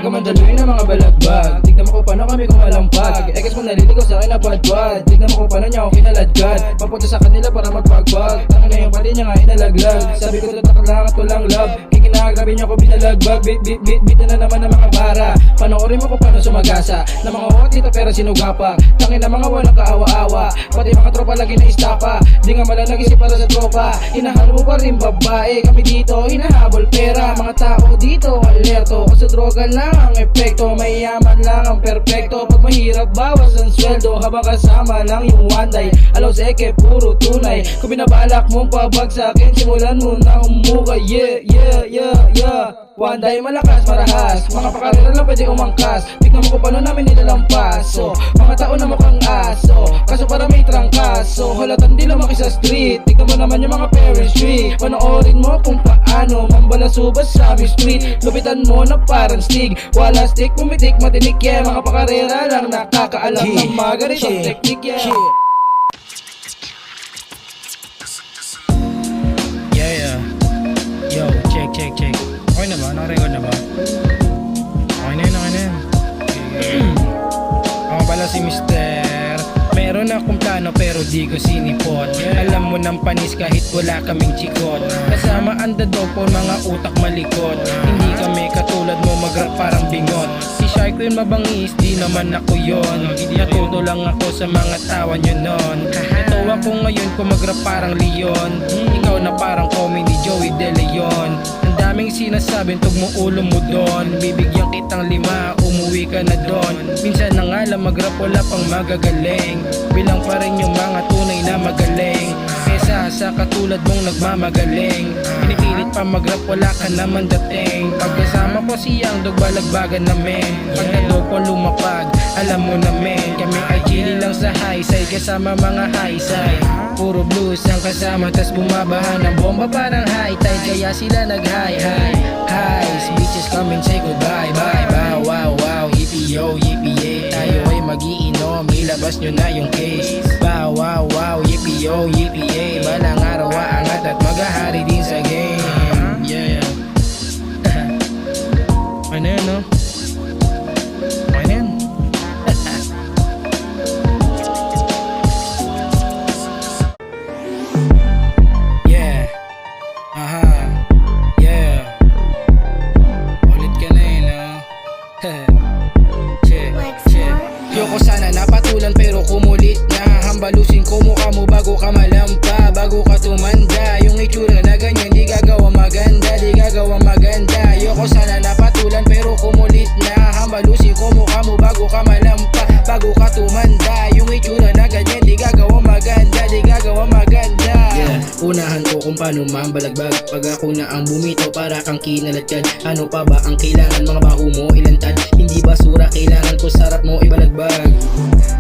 Kumandaluin ng mga balagbag. Tignan mo kung paano kami kumalampag. Egas mo naliligaw sa akin na badbad. Tignan mo kung paano niya ako kinaladkad. Papunta sa kanila para magpagbag. Tangin na yung pati niya nga inalaglag. Sabi ko tatak lang at walang love. Kikinakagrabe niya ko binalagbag. Bit na naman ng mga bara. Panoorin mo kung paano sumagasa na mga hot dito pero sinugapa. Tangin na mga walang kaawa-awa. Pati mga tropa lagi na istapa. Di nga malang nag-isip para sa tropa. Hinahalo mo pa rin babae. Kami dito hinahabol pera. Mga tao dito alerto. Kung sa droga lang ang epekto. May yaman lang ang perpekto. Pag mahirap bawas ang sweldo. Habang kasama lang yung one day. Alaw sa eke puro tunay. Kung binabalak mong pabagsakin, simulan mo na umukay. Yeah. One day malakas marahas. Mga pakarera lang pwede umangkas. Tignan mo kung paano namin nilalampas. So, mga tao na mukhang aso. Kaso para may trangkaso. Halatan di lumaki sa street. Tignan mo naman yung mga parents tree. Panoorin mo kung paano mambalasubas sa aming street. Lupitan mo na parang stig. Wala stick, pumitik, matinik. Yeah, mga pakarera lang nakakaalam ng mga ganitong teknik. Yeah. Yo, check. Okay na ba? Naka-record na ba? Okay na yun. Ako pala si Mister. Meron akong plano pero di ko sinipot. Alam mo ng panis kahit wala kaming chikot. Kasama ang dadog po mga utak malikot. Hindi kami katulad mo mag-rap parang bingot. Si Shy ko yun mabangis, di naman ako yun. Natuto lang ako sa mga tawa nyo nun. Natawa ko ngayon kung mag-rap parang Leon. Ikaw na parang comedy Joey De Leon. Ang daming sinasabing tug mo ulo mo doon. Bibigyan kitang 5, umuwi ka na doon. Minsan na nga lang mag-rap wala pang magagaling. Bilang pa rin yung mga tunay na magaling. Kesa sa katulad mong nagmamagaling. Pinipilit pa mag-rap wala ka naman dating. Pagkasama ko siyang dog balagbagan namin. Pag nadog ko lumapag, alam mo namin. Kami ay chilling lang sa high side kasama mga high side. Puro blues ang kasama tas bumabahan ng bomba parang high tide. Kaya sila nag-high. Highs, bitches come and say goodbye. Bye, wow, yippee-yo, tayo ay mag-iinom, ilabas nyo na yung case. Wow, yippee-yo, balang araw aangat at maghahari din sa game. Yeah. Ano yun, no? Ano yun? Yeah. Yeah. Ulit ka na yun, no? Yoko sana napatulan pero kumulit na. Hambalusin ko mukha mo bago ka malampa, bago ka tumanda. Yung itsura na ganyan di gagawa maganda. Yoko sana napatulan pero kumulit na. Hambalusin ko mukha mo bago ka malampa, bago ka tumanda. Yung itsura na ganyan di gagawa maganda. Yeah. Unahan ko kung paano mambalagbag. Pag ako na ang bumitaw para kang kinalatyan. Ano pa ba ang kailangan mga baho mo ilantad? Hindi basura kailangan ko sarap mo ibalagbag.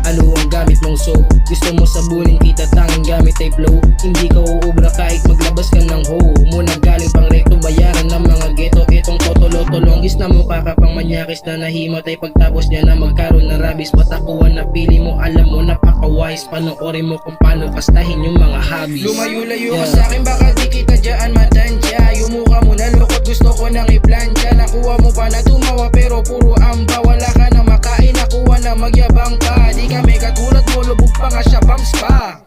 Ano ang gamit mong soap? Gusto mo sabunin kita tanging gamit ay flow. Hindi ka uubra kahit maglabas ka ng hoe. Muna galing pang rekto bayaran ng mga ghetto. Itong totolotolonggis na mukha ka pang manyakis na nahimatay. Pagtapos niya na magkaroon ng rabis. Patakuan na pili mo alam mo napaka-wise. Panoorin mo kung paano kastahin yung mga hobbies. Lumayo-layo ka sa'kin baka di kita dyan matansya. Yung mukha mo nalukot gusto ko nang iplansya. Nakuha mo pa na tumawa pero puro amba. Wala ka na makain nakuha na magyabang ka. Di kami katulad mo lubog pa nga siya bumps pa.